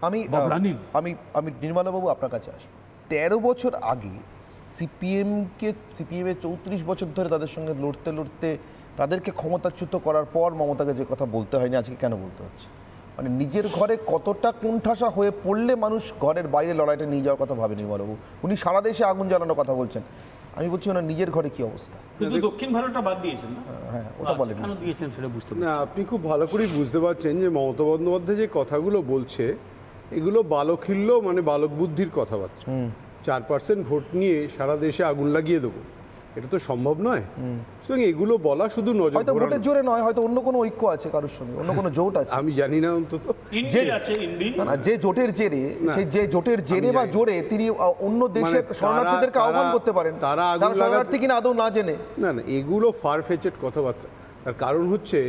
আমি আমি আমি নির্মলাবাবু আপনার কাছে আসবো। 13 বছর আগে সিপিএমের 34 বছর ধরে তাদের সঙ্গে লড়তে লড়তে তাদেরকে ক্ষমতাচ্যুত করার পর মমতাকে যে কথা বলতে হয়নি, আজকে কেন বলতে হচ্ছে? মানে নিজের ঘরে কতটা কোণঠাসা হয়ে পড়লে মানুষ ঘরের বাইরে লড়াইটা নিয়ে যাওয়ার কথা ভাবে নির্মলাবাবু। উনি সারা দেশে আগুন জ্বালানোর কথা বলছেন, আমি বলছি ওনার নিজের ঘরে কি অবস্থা? কিন্তু দক্ষিণ ভারতটা বাদ দিয়েছেন না? হ্যাঁ, ওটা বলেন। কেন দিয়েছেন সেটা বুঝতে না, আপনি খুব ভালো করেই বুঝতে পারছেন যে মমতা বন্দ্যোপাধ্যায় যে কথাগুলো বলছে এগুলো বালকহিল্য, মানে বালক বুদ্ধির কথাবার্তা। 4% ভোট নিয়ে সারা দেশে আগুন লাগিয়ে দেবো, এটা তো সম্ভব নয়। সুতরাং এগুলো বলা শুধু নজর, হয়তো ভোটের জোরে নয়, হয়তো অন্য কোনো ঐক্য আছে কারোর সঙ্গে, অন্য কোনো জোট আছে, আমি জানি না। অন্তত যে জোটের জেরে, সেই যে জোটের জেরে বা জোরে তিনি অন্য দেশের শরণার্থীদেরকে আহ্বান করতে পারেন, তারা শরণার্থী কিনা আদৌ না জেনে। না না, এগুলো ফারফেচেড কথাবার্তা। তার কারণ হচ্ছে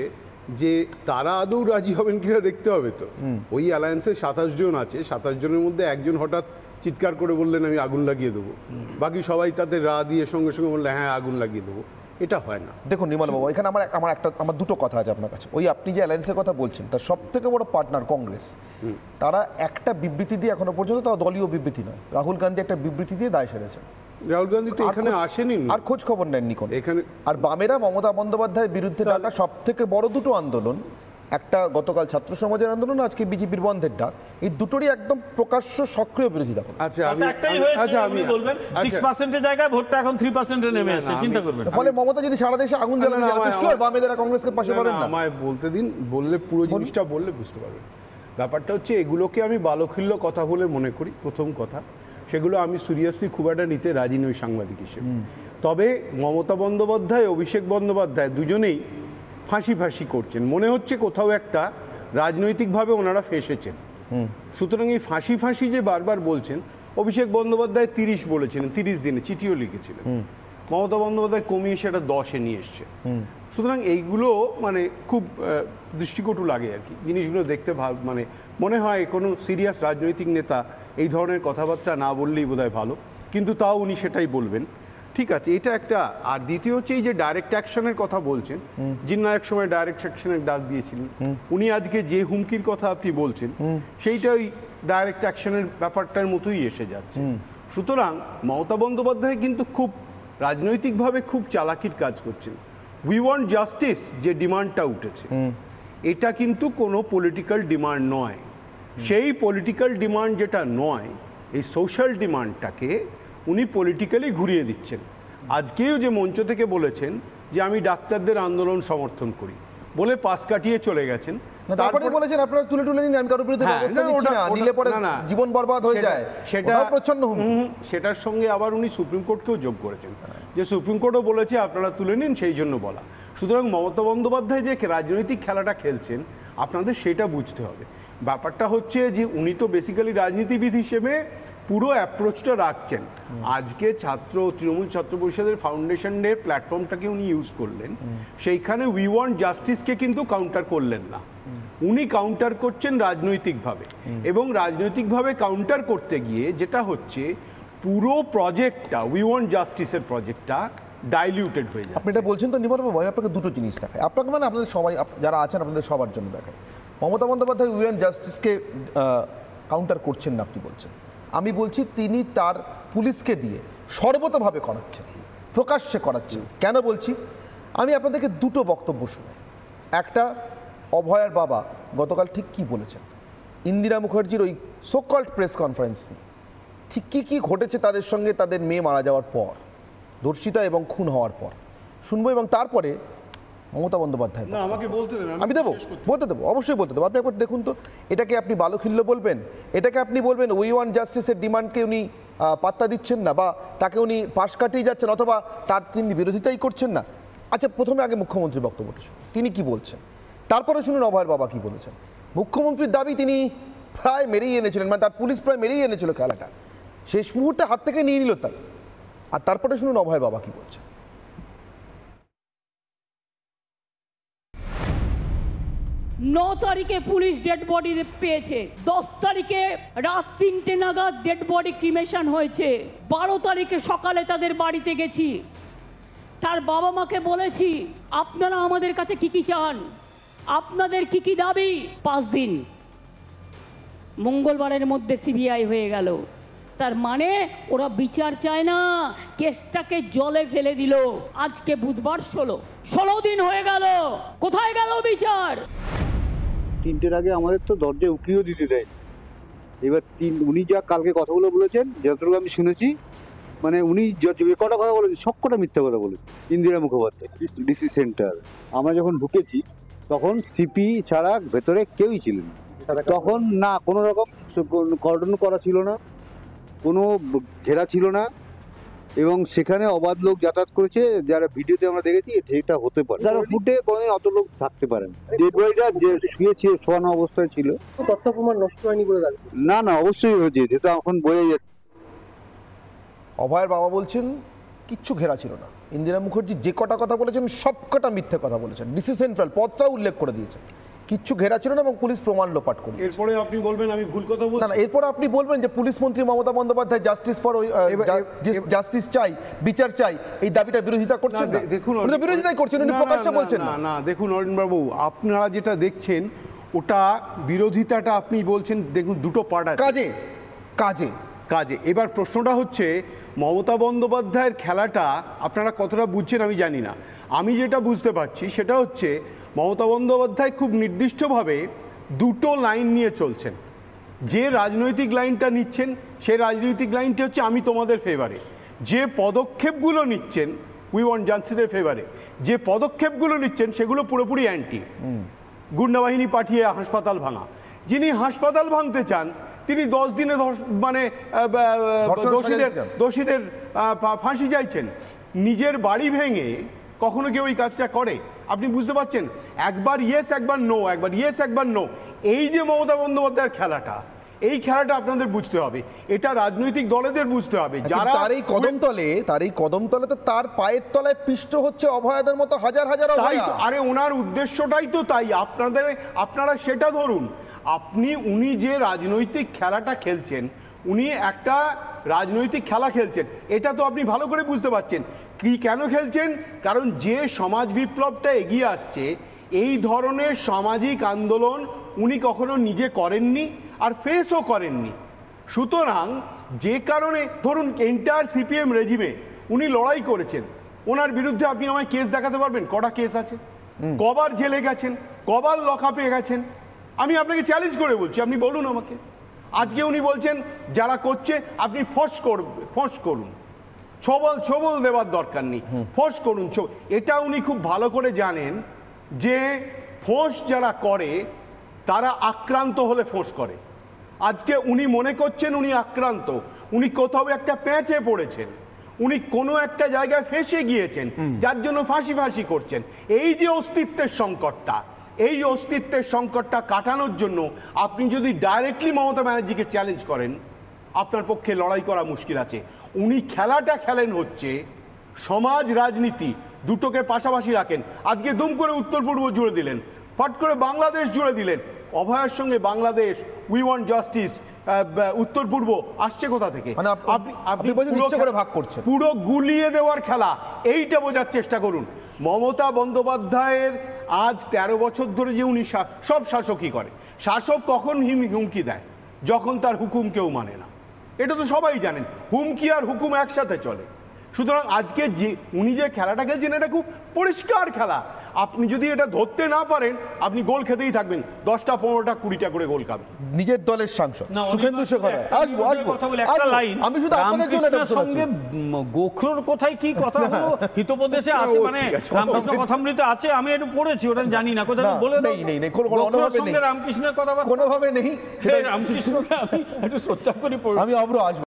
যে তারা আদৌ রাজি হবেন কিনা দেখতে হবে। তো ওই অ্যালায়েন্সে 27 জন আছে, 27 জনের মধ্যে একজন হঠাৎ চিৎকার করে বললেন আমি আগুন লাগিয়ে দেবো, বাকি সবাই তাদের রা দিয়ে সঙ্গে সঙ্গে বললেন হ্যাঁ আগুন লাগিয়ে দেবো, এটা হয় না। দেখুন নির্মলবাবু, এখানে আমার দুটো কথা আছে আপনার কাছে। ওই আপনি যে অ্যালায়েন্সের কথা বলছেন, তার সব থেকে বড় পার্টনার কংগ্রেস। তারা একটা বিবৃতি দিয়ে এখনো পর্যন্ত, তাও দলীয় বিবৃতি নয়, রাহুল গান্ধী একটা বিবৃতি দিয়ে দায় সেরেছেন। রাহুল গান্ধী তো এখানে আসেনি, আর খোঁজ খবর নেননি কোন এখানে। আর বামেরা মমতা বন্দ্যোপাধ্যায়ের বিরুদ্ধে ডাকা সব থেকে বড় দুটো আন্দোলন, একটা গতকাল ছাত্র সমাজের আন্দোলন, আজকে বিজেপির বন্ধের ডাক, এই দুটোরই একদম প্রকাশ্য সক্রিয় বিরোধিতা করে। ফলে মমতা যদি সারা দেশে আগুন জ্বালানো বামেরা কংগ্রেসকে পাশে পাবেন না। আমায় বলতে দিন, বললে পুরো জিনিসটা বললে বুঝতে পারবেন। ব্যাপারটা হচ্ছে এগুলোকে আমি বালকহিল্য কথা বলে মনে করি, প্রথম কথা। সেগুলো আমি সিরিয়াসলি খুব একটা নিতে রাজি নই সাংবাদিক হিসেবে। তবে মমতা বন্দ্যোপাধ্যায়, অভিষেক বন্দ্যোপাধ্যায় দুজনেই ফাঁসি ফাঁসি করছেন, মনে হচ্ছে কোথাও একটা রাজনৈতিকভাবে ওনারা ফেঁসেছেন। সুতরাং এই ফাঁসি ফাঁসি যে বারবার বলছেন, অভিষেক বন্দ্যোপাধ্যায় 30 বলেছিলেন, 30 দিনে চিঠিও লিখেছিলেন। মমতা বন্দ্যোপাধ্যায় কমিয়ে সেটা 10-এ নিয়ে এসছে। সুতরাং এইগুলো মানে খুব দৃষ্টিকটু লাগে আর কি, জিনিসগুলো দেখতে মানে মনে হয় কোনো সিরিয়াস রাজনৈতিক নেতা এই ধরনের কথাবার্তা না বললেই বোধহয় ভালো, কিন্তু তাও উনি সেটাই বলবেন। ঠিক আছে, এটা একটা। আর দ্বিতীয় হচ্ছে এই যে ডাইরেক্ট অ্যাকশনের কথা বলছেন, জিন্না এক সময় ডাইরেক্ট অ্যাকশনের ডাক দিয়েছিলেন, উনি আজকে যে হুমকির কথা আপনি বলছেন সেইটা ওই ডাইরেক্ট অ্যাকশনের ব্যাপারটার মতোই এসে যাচ্ছে। সুতরাং মমতা বন্দ্যোপাধ্যায় কিন্তু খুব রাজনৈতিকভাবে খুব চালাকির কাজ করছেন। উই ওয়ান্ট জাস্টিস যে ডিমান্ডটা উঠেছে, এটা কিন্তু কোনো পলিটিক্যাল ডিমান্ড নয়। সেই পলিটিক্যাল ডিমান্ড যেটা নয়, এই সোশ্যাল ডিমান্ডটাকে উনি পলিটিক্যালি ঘুরিয়ে দিচ্ছেন। আজকেও যে মঞ্চ থেকে বলেছেন যে আমি ডাক্তারদের আন্দোলন সমর্থন করি বলে পাশ কাটিয়ে চলে গেছেন। তারপরে বলেছেন আপনারা তুলে তুলে নিন, আমি কারোর বিরুদ্ধে ব্যবস্থা নিচ্ছি না, নিলে পরে জীবন বরবাদ হয়ে যায়, সেটা প্রচন্ড হুমকি। সেটার সঙ্গে আবার উনি সুপ্রিম কোর্টকেও যোগ করেছেন, যে সুপ্রিম কোর্টও বলেছে আপনারা তুলে নিন, সেই জন্য বলা। সুতরাং মমতা বন্দ্যোপাধ্যায় যে রাজনৈতিক খেলাটা খেলছেন, আপনাদের সেটা বুঝতে হবে। ব্যাপারটা হচ্ছে যে উনি তো বেসিক্যালি রাজনীতিবিদ হিসেবে পুরো অ্যাপ্রোচটা রাখছেন। আজকে তৃণমূল ছাত্র পরিষদের ফাউন্ডেশনের প্ল্যাটফর্মটাকে উনি ইউজ করলেন, সেইখানে উই ওয়ান্ট জাস্টিসকে কিন্তু কাউন্টার করলেন না, উনি কাউন্টার করছেন রাজনৈতিকভাবে। এবং রাজনৈতিকভাবে কাউন্টার করতে গিয়ে যেটা হচ্ছে, পুরো প্রজেক্টটা, উই ওয়ান্ট জাস্টিসের প্রজেক্টটা ডাইলিউটেড হয়ে যায়। আপনি এটা বলছেন তো নির্মলবাবু, আমি আপনাকে দুটো জিনিস দেখাই, আপনাকে মানে আপনাদের সবাই যারা আছেন আপনাদের সবার জন্য দেখাই। মমতা বন্দ্যোপাধ্যায় উই ওয়ান্ট জাস্টিসকে কাউন্টার করছেন না আপনি বলছেন, আমি বলছি তিনি তার পুলিশকে দিয়ে সর্বতভাবে করাচ্ছেন, প্রকাশ্যে করাচ্ছেন। কেন বলছি, আমি আপনাদেরকে দুটো বক্তব্য শুনে। একটা, অভয়ার বাবা গতকাল ঠিক কি বলেছেন ইন্দিরা মুখার্জির ওই সোকল্ড প্রেস কনফারেন্স নিয়ে, ঠিক কী ঘটেছে তাদের সঙ্গে তাদের মেয়ে মারা যাওয়ার পর, ধর্ষিতা এবং খুন হওয়ার পর শুনবো। এবং তারপরে মমতা বন্দ্যোপাধ্যায়, আমি বলতে দেবো, অবশ্যই বলতে দেবো। আপনি একবার দেখুন তো, এটাকে আপনি বালকহিল্য বলবেন, এটাকে আপনি বলবেন উই ওয়ান্ট জাস্টিসের ডিমান্ডকে উনি পাত্তা দিচ্ছেন না, বা তাকে উনি পাশ কাটিয়ে যাচ্ছেন, অথবা তার তিনি বিরোধিতাই করছেন না। আচ্ছা, প্রথমে আগে মুখ্যমন্ত্রীর বক্তব্যটা শুনুন, তিনি কি বলছেন, তারপরে শুনুন অভয়ের বাবা কি বলেছেন। মুখ্যমন্ত্রীর দাবি তিনি প্রায় মেরেই এনেছিলেন, মানে তার পুলিশ প্রায় মেরেই এনেছিল খেলাটা, শেষ মুহূর্তে হাত থেকে নিয়ে নিল তাই। আর তারপরে শুনুন অভয় বাবা কি বলছেন। 9 তারিখে পুলিশ ডেড বডি পেয়েছে, 10 তারিখে রাত 3টে নাগাদ ডেড বডি ক্রিমেশন হয়েছে, 12 তারিখে সকালে তাদের বাড়িতে গেছি, তার বাবা মাকে বলেছি আপনারা আমাদের কাছে কি কি চান, আপনাদের কি কি দাবি। 5 দিন মঙ্গলবারের মধ্যে সিবিআই হয়ে গেল। তার মানে ওরা বিচার চায় না, কেসটাকে জলে ফেলে দিল। আজকে বুধবার 16 দিন হয়ে গেল, কোথায় গেল বিচার? 3টের আগে আমাদের তো দরজায় উকিও দিতে দেয়। এবার উনি যা কালকে কথাগুলো বলেছেন, যতটুকু আমি শুনেছি, মানে উনি যে কটা কথা বলেছেন সবকটা মিথ্যা কথা বলেছেন। ইন্দিরা মুখোপাধ্যায় ডিসি সেন্টার, আমরা যখন ঢুকেছি তখন সিপি ছাড়া ভেতরে কেউই ছিলেন না। তখন না কোনো রকম কর্ডন করা ছিল না, কোনো ঘেরা ছিল না, এবং সেখানে অবাধ লোক যাতায়াত করেছে। যারা ভিডিওতে আমরা দেখেছি সেটা হতে পারে, যারা ফুটে কোনোদিন অত লোক থাকতে পারেন। ডেড বডিটা যে শুয়েছে শোয়ানো অবস্থায় ছিল, তথ্য প্রমাণ নষ্ট হয়নি বলে দাবি। না অবশ্যই হয়েছে, যেটা এখন বোঝা যাচ্ছে। অভয়ের বাবা বলছেন কিচ্ছু ঘেরা ছিল না। ইন্দিরা মুখার্জি যে কটা কথা বলেছেন সবকটা মিথ্যে কথা বলেছেন। ডিসি সেন্ট্রাল পদটাও উল্লেখ করে দিয়েছেন, কিচ্ছু ঘেরা ছিল না এবং পুলিশ প্রমাণ লোপাট করে। এরপরে আপনি বলবেন আমি ভুল কথা বলছি? না, এরপরে আপনি বলবেন যে পুলিশ মন্ত্রী Mamata Bandyopadhyay justice for justice চাই, বিচার চাই, এই দাবিটা বিরোধিতা করছেন না। দেখুন, উনি তো বিরোধিতাই করছেন, উনি প্রকাশ্যে বলছেন না। না দেখুন অরুণবাবু, আপনারা যেটা দেখছেন ওটা বিরোধিতাটা আপনি বলছেন। দেখুন দুটো পার্ট আছে, কাজে কাজে কাজে। এবার প্রশ্নটা হচ্ছে মমতা বন্দ্যোপাধ্যায়ের খেলাটা আপনারা কতটা বুঝছেন আমি জানি না। আমি যেটা বুঝতে পারছি সেটা হচ্ছে মমতা বন্দ্যোপাধ্যায় খুব নির্দিষ্টভাবে দুটো লাইন নিয়ে চলছেন। যে রাজনৈতিক লাইনটা নিচ্ছেন সেই রাজনৈতিক লাইনটা হচ্ছে আমি তোমাদের ফেভারে। যে পদক্ষেপগুলো নিচ্ছেন উই ওয়ান্ট জাস্টিসের ফেভারে, যে পদক্ষেপগুলো নিচ্ছেন সেগুলো পুরোপুরি অ্যান্টি। গুন্ডা বাহিনী পাঠিয়ে হাসপাতাল ভাঙা, যিনি হাসপাতাল ভাঙতে চান তিনি 10 দিনে মানে দোষীদের ফাঁসি চাইছেন। নিজের বাড়ি ভেঙে কখনো কেউ এই কাজটা করে? আপনি বুঝতে পারছেন? একবার ইয়েস একবার নো, একবার ইয়েস একবার নো। এই যে মমতা বন্দ্যোপাধ্যায়ের খেলাটা, এই খেলাটা আপনাদের বুঝতে হবে, এটা রাজনৈতিক দলেদের বুঝতে হবে। যারা তার এই কদমতলে তো তার পায়ের তলায় পিষ্ট হচ্ছে অভয়াদের মতো হাজার হাজার অভয়া। আরে ওনার উদ্দেশ্যটাই তো তাই। আপনারা সেটা ধরুন। উনি যে রাজনৈতিক খেলাটা খেলছেন, উনি একটা রাজনৈতিক খেলা খেলছেন, এটা তো আপনি ভালো করে বুঝতে পারছেন। কি কেন খেলছেন? কারণ যে সমাজ বিপ্লবটা এগিয়ে আসছে, এই ধরনের সামাজিক আন্দোলন উনি কখনো নিজে করেননি আর ফেসও করেননি। সুতরাং যে কারণে ধরুন এন্টায়ার সিপিএম রেজিমে উনি লড়াই করেছেন। ওনার বিরুদ্ধে আপনি আমায় কেস দেখাতে পারবেন? কটা কেস আছে? কবার জেলে গেছেন? কবার লকআপে গেছেন? আমি আপনাকে চ্যালেঞ্জ করে বলছি, আপনি বলুন আমাকে। আজকে উনি বলছেন যারা করছে আপনি ফোঁস করুন, ছবল দেওয়ার দরকার নেই, ফোঁস করুন। এটা উনি খুব ভালো করে জানেন যে ফোঁস যারা করে তারা আক্রান্ত হলে ফোঁস করে। আজকে উনি মনে করছেন উনি আক্রান্ত, উনি কোথাও একটা প্যাঁচে পড়েছেন, উনি কোনো একটা জায়গায় ফেঁসে গিয়েছেন, যার জন্য ফাঁসি করছেন। এই যে অস্তিত্বের সংকটটা, এই অস্তিত্বের সংকটটা কাটানোর জন্য আপনি যদি ডাইরেক্টলি মমতা ব্যানার্জিকে চ্যালেঞ্জ করেন, আপনার পক্ষে লড়াই করা মুশকিল আছে। উনি খেলাটা খেলেন হচ্ছে সমাজ রাজনীতি দুটোকে পাশাপাশি রাখেন। আজকে দুম করে উত্তর পূর্ব জুড়ে দিলেন, ফট করে বাংলাদেশ জুড়ে দিলেন। অভয়ার সঙ্গে বাংলাদেশ, উই ওয়ান্ট জাস্টিস, উত্তর পূর্ব আসছে কোথা থেকে? আপনি ইচ্ছে করে ভাগ করছেন, পুরো গুলিয়ে দেওয়ার খেলা, এইটা বোঝার চেষ্টা করুন। মমতা বন্দ্যোপাধ্যায়ের আজ 13 বছর ধরে যে উনি সব শাসকই করে। শাসক কখন হুমকি দেয়? যখন তার হুকুম কেউ মানে না। এটা তো সবাই জানেন, হুমকি আর হুকুম একসাথে চলে। সুতরাং আজকে যে উনি যে খেলাটা খেলছেন এটা খুব পরিষ্কার খেলা। আপনি যদি এটা ধরতে না পারেন আপনি গোল খেতেই থাকবেন, 10টা 15টা 20টা করে গোল খাবেন। নিজের দলের সাংসদ সুখেন্দু শেখর আসবো আমি শুধু আপনাদের জন্য সঙ্গে গোখরোর কোথায় কি কথা হলো হিতোপদেশে আছে, মানে রামকৃষ্ণ কথামৃত আছে, আমি একটু পড়েছি, ওটা জানি না কোথায় বলে নেই কোনোভাবে নেই, রামকৃষ্ণের কথা কোনোভাবে নেই। রামকৃষ্ণকে আমি একটু শ্রদ্ধা করি, আমি অব্র আসবো।